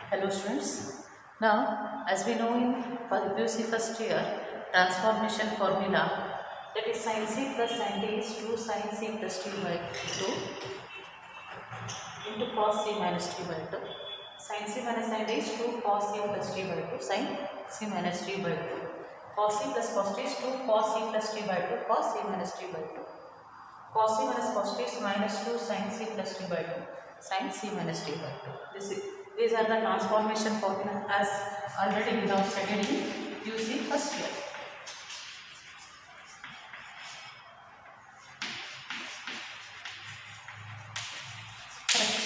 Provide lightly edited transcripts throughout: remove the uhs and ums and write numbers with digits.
Hello students. Now, as we know in PUC first year, transformation formula, that is sin c plus sin d is 2 sin c plus t by 2 into cos c minus t by 2. Sin c minus sin d is 2 cos c plus t by 2 sin c minus t by 2. Cos c plus cos t is 2 cos c plus t by 2 cos c minus t by 2. Cos c minus cos t is minus 2 sin c plus t by 2 sin c minus t by 2. These are the transformation formula as already we have studied in PUC first year. Correct.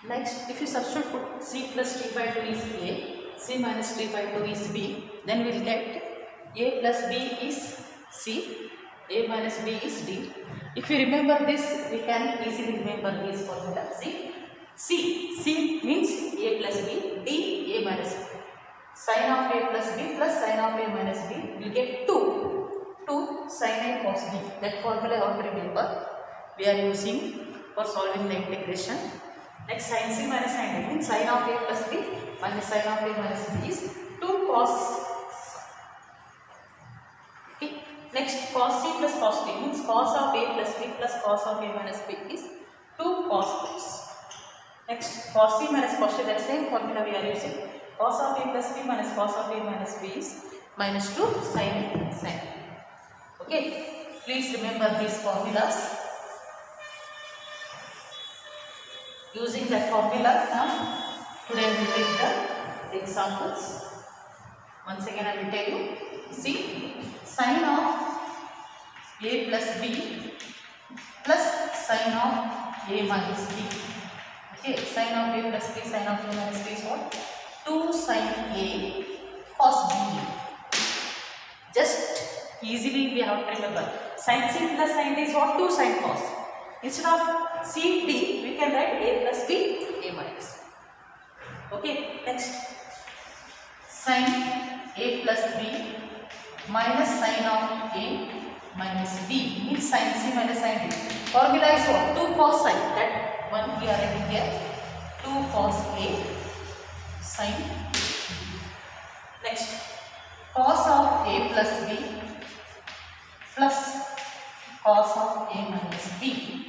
Next, if you substitute put c plus t by 2 is a, c minus t by 2 is b, then we will get a plus b is c, a minus b is d. If you remember this, we can easily remember this formula. C means a plus b, d a minus b. Sin of a plus b plus sin of a minus b will get 2 sin a cos b. That formula you have to remember. We are using for solving the integration. Next, sin c minus sin d means sin of a plus b minus sin of a minus b is 2 cos. Okay. Next, cos c plus cos d means cos of a plus b plus cos of a minus b is 2 cos plus. Next, cos c minus cos t, that same formula we are using. Cos of a plus b minus cos of a minus b is minus 2 sin a sin b. Okay, please remember these formulas. Using that formula, now today we will take the examples. Once again I will tell you. See, sin of a plus b plus sin of a minus b. Okay, sin of a plus b, sin of a minus b is what? 2 sin a cos b. Just easily we have to remember. Sin c plus sin d is what? 2 sin cos. Instead of c d, we can write a plus b, a minus b. Okay, next. Sin a plus b minus sin of a minus b means sin c minus sin d. Formula is what? 2 cos sin. That one we are writing here. 2 cos a sin b. Next, cos of a plus b plus cos of a minus b.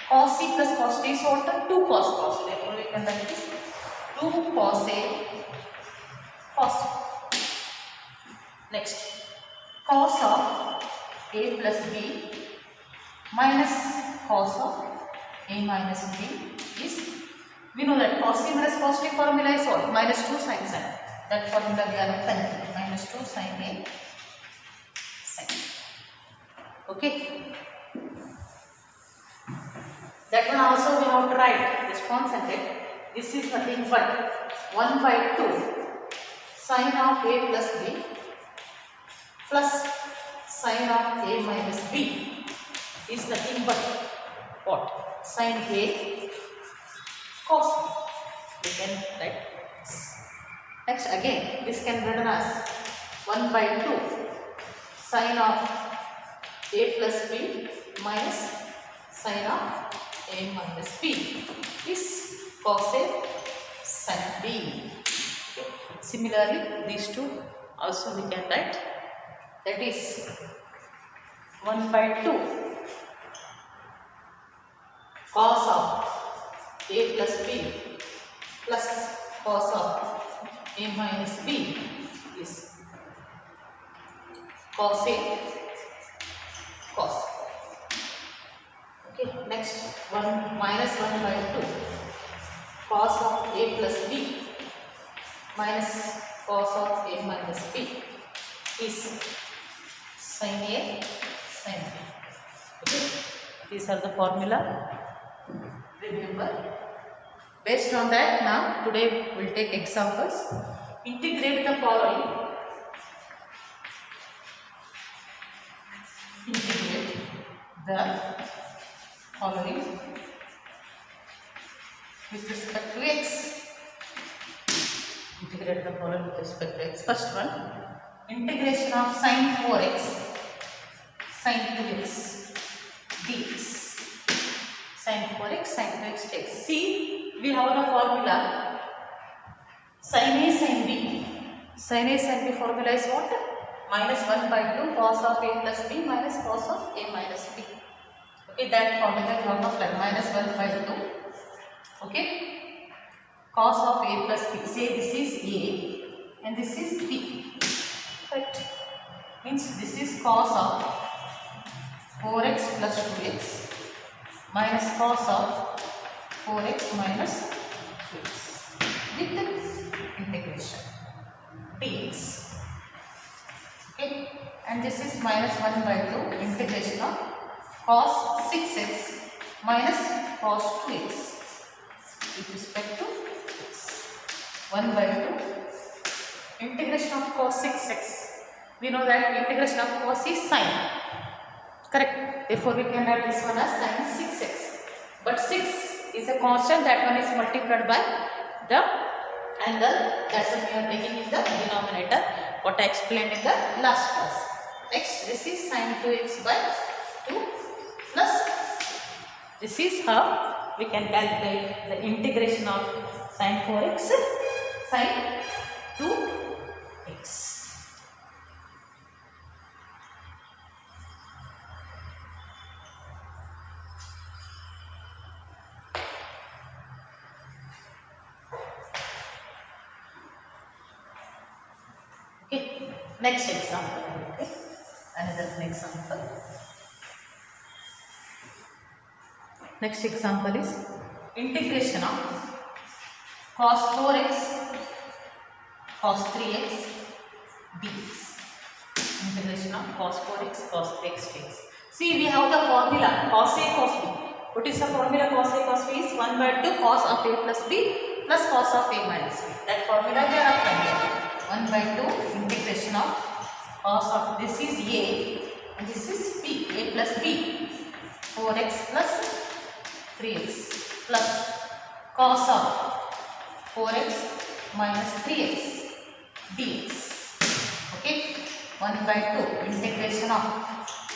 Cos c plus cos t is what? 2 cos cos. Therefore, we can write this 2 cos a cos. Next, cos of a plus b minus cos of a minus b is, we know that cos c minus cos t formula is what? Minus 2 sin sin. That formula we are applying. Minus 2 sin a sin. Okay. That one also we have to write. Just concentrate. This is nothing but 1 by 2 sin of a plus b plus sin of a minus b is nothing but what? Sin a cos b. We can write. Next, again, this can be written as 1 by 2 sin of a plus b minus sin of a minus b is cos a sin b. Okay. Similarly, these two also we can write. That is 1 by 2 cos of a plus b plus cos of a minus b is cos a cos. Okay, next 1 minus 1 by 2 cos of a plus b minus cos of a minus b is sin a sin b. Okay, these are the formula. Remember. Based on that, now today we will take examples. Integrate the following. Integrate the following with respect to x. Integrate the following with respect to x. First one, integration of sin 4x sin 2x dx. Sin 4x, sin 2x takes. See, we have the formula Sin A, sin B. Sin A, sin B formula is what? Minus 1 by 2 cos of A plus B minus cos of A minus B. Okay, that formula we have to apply. Minus 1 by 2. Okay. Cos of A plus B. Say this is A and this is B. Right. Means this is cos of 4x plus 2x minus cos of 4x minus 2x with the integration dx. Okay, and this is minus 1 by 2 integration of cos 6x minus cos 2x with respect to x. 1 by 2 integration of cos 6x. We know that integration of cos is sine. Correct. Therefore, we can write this one as sine 6x. But 6 is a constant. That one is multiplied by the angle that one we are taking in the denominator. What I explained in the last class. Next, this is sine 2x by 2 plus. This is how we can calculate the integration of sine 4x sine 2x. Next example, okay, another example. Next example is integration of cos 4x cos 3x dx. Integration of cos 4x cos 3x dx. See, we have the formula cos A cos B. What is the formula cos A cos B is 1 by 2 cos of A plus B plus cos of A minus B. That formula we are applying here. 1 by 2 integration of cos of this is A and this is B, A plus B, 4x plus 3x plus cos of 4x minus 3x dx. Okay, 1 by 2 integration of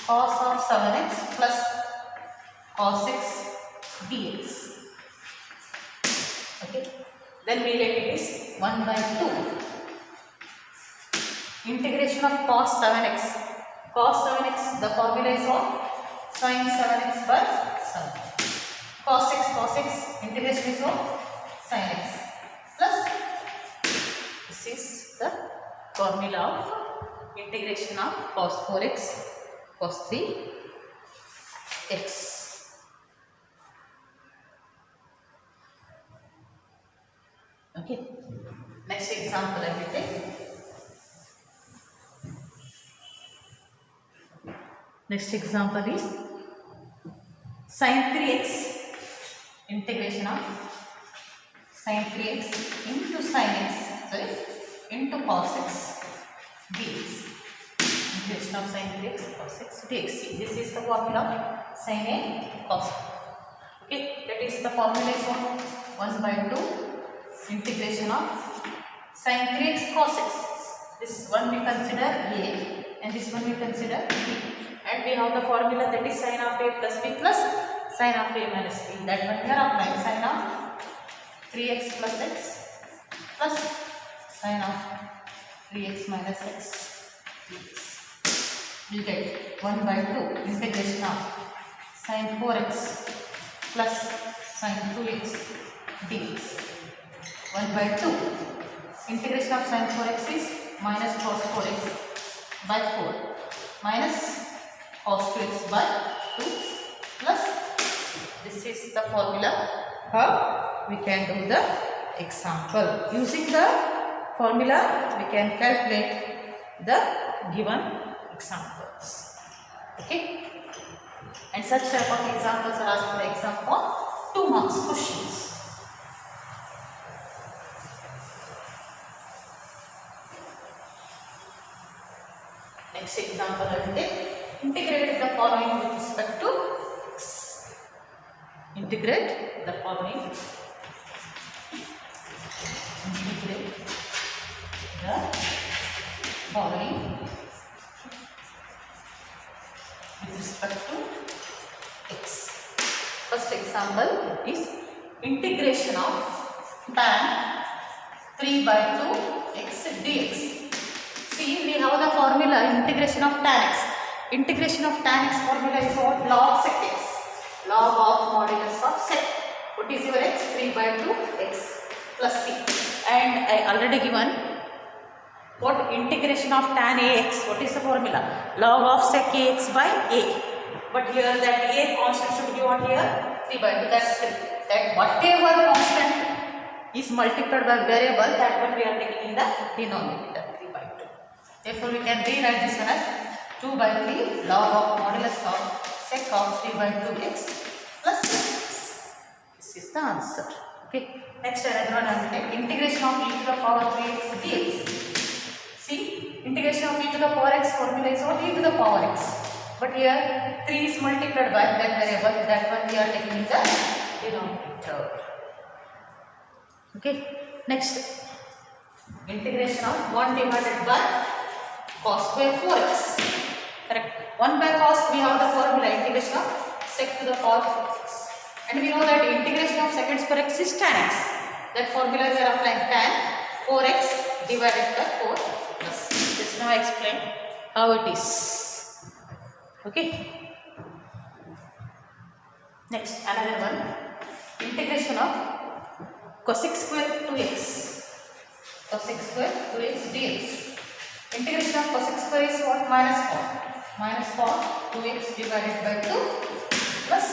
cos of 7x plus cos x dx. Okay, then we let it is 1 by 2 integration of cos 7x. Cos 7x, the formula is what? Sin 7x by 7. Cos x, integration is what? Sin x. Plus, this is the formula of integration of cos 4x, cos 3x. Okay. Next example I will take. Next example is sin 3x integration of sin 3x into sin x, sorry, into cos x dx. Integration of sin 3x cos x dx. This is the formula sin a cos b. Okay, that is the formula is 1 by 2 integration of sin 3x cos x. This one we consider a and this one we consider b. And we have the formula that is sin of A plus B plus sin of A minus B. That one we are applying sin of 3x plus x plus sin of 3x minus x dx. We get 1 by 2 integration of sin 4x plus sin 2x dx. 1 by 2 integration of sin 4x is minus cos 4x by 4 minus cos 2x by 2 plus this is the formula how we can do the example. Using the formula we can calculate the given examples. Okay, and such type of examples are asked for exam for 2 marks questions. Next example I will take. Integrate the following with respect to x. Integrate the following. Integrate the following with respect to x. First example is integration of tan 3 by 2 x dx. See, we have the formula integration of tan x. Integration of tan x formula is what? Log sec x. Log of modulus of sec. What is your x? 3 by 2 x plus c. And I already given what integration of tan ax. What is the formula? Log of sec ax by a. But here that a constant should be what here? 3 by 2. That's 3. That whatever constant is multiplied by variable, that one we are taking in the denominator, 3 by 2. Therefore, we can rewrite this one as 2 by 3 log of modulus of sec of 3 by 2x plus 6. This is the answer. Okay. Next, another one I will take integration of e to the power 3x dx. See, integration of e to the power x formula is what? E to the power x. But here 3 is multiplied by that variable, that one we are taking in the denominator. Okay. Next, integration of 1 divided by cos square 4x. Correct. 1 by cos, we have the formula integration of sec to the power 4x. And we know that integration of secant square x is tan x. That formula we are applying tan 4x divided by 4 plus. Just now I explain how it is. Okay. Next, another one. Integration of cosec square 2x. Cosec square 2x dx. Integration of cosec square is what? Minus 4. Minus 4 2x divided by 2 plus.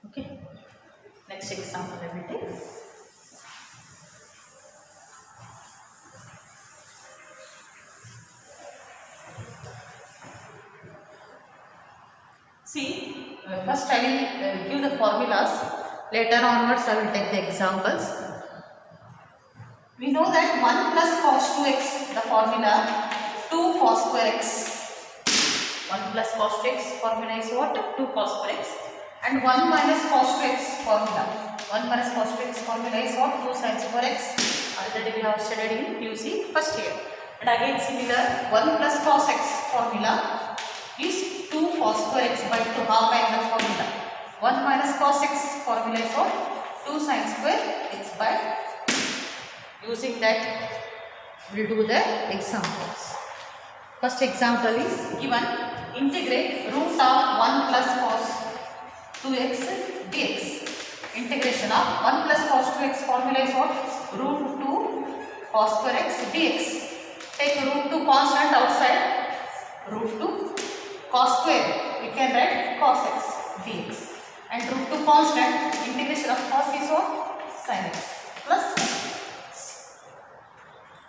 Okay. Next example I will take. See, first I will give the formulas. Later onwards I will take the examples. We know that 1 plus cos 2x, the formula 2 cos square x. 1 plus cos 2x formula is what? 2 cos square x. And 1 minus cos 2x formula. 1 minus cos 2x formula is what? 2 sin square x. Already we have studied in PUC first year. And again similar, 1 plus cos x formula is 2 cos square x by 2, half like the formula. 1 minus cos x formula is what? 2 sin square x by 2. Using that, we will do the examples. First example is given, integrate root of 1 plus cos 2x dx. Integration of 1 plus cos 2x formula is what? Root 2 cos square x dx. Take root 2 constant outside. Root 2 cos square, we can write cos x dx. And root 2 constant, integration of cos is what? Sin x plus.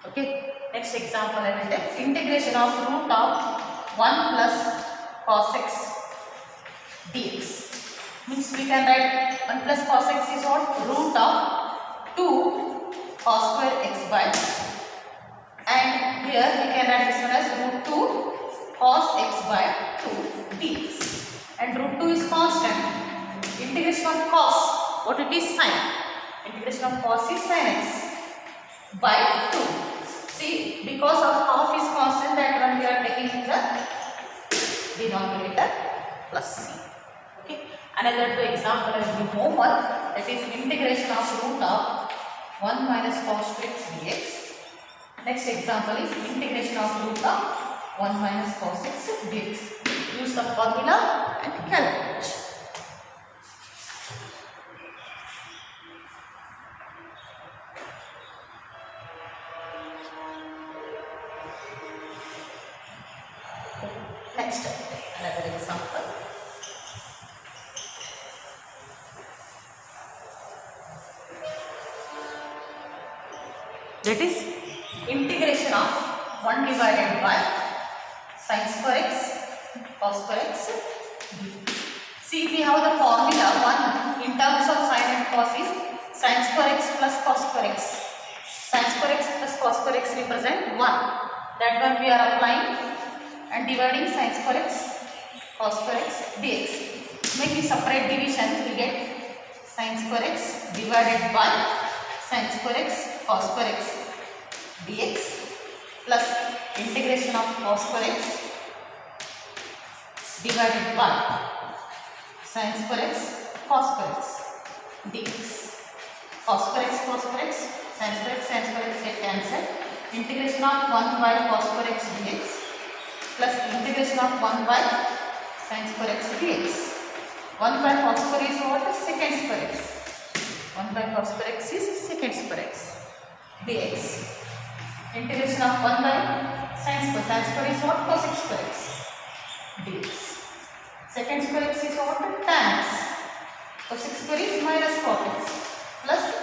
Okay. Next example I will take. Integration of root of 1 plus cos x dx. Means we can write 1 plus cos x is what? Root of 2 cos square x by. And here we can write this one as root 2 cos x by 2 dx. And root 2 is constant. Integration of cos, what it is? Sin. Integration of cos is sin x by 2. See, because of half is constant, that one we are taking in the denominator plus c. Okay. Another example I will give homework, that is integration of root of 1 minus cos 2x dx. Next example is integration of root of 1 minus cos x dx. Use the formula and calculate. Next, another example. That is integration of 1 divided by sin square x cos square x dx. See, we have the formula 1 in terms of sin and cos is sin square x plus cos square x. Sin square x plus cos square x represent 1. That one we are applying and dividing sin square x cos square x dx. Make a separate division, we get sin square x divided by sin square x cos square x dx plus integration of cos square x divided by sin square x cos square x dx. cos square x, sin square x get cancelled. Integration of 1 by cos square x dx plus integration of 1 by sin square x dx. 1 by cos square is what? Secant square x. 1 by cos square x is secant square x dx. Integration of 1 by sin square is what? Cosec square x dx. Secant square x is what? Tan x. Cosec square is minus cot x plus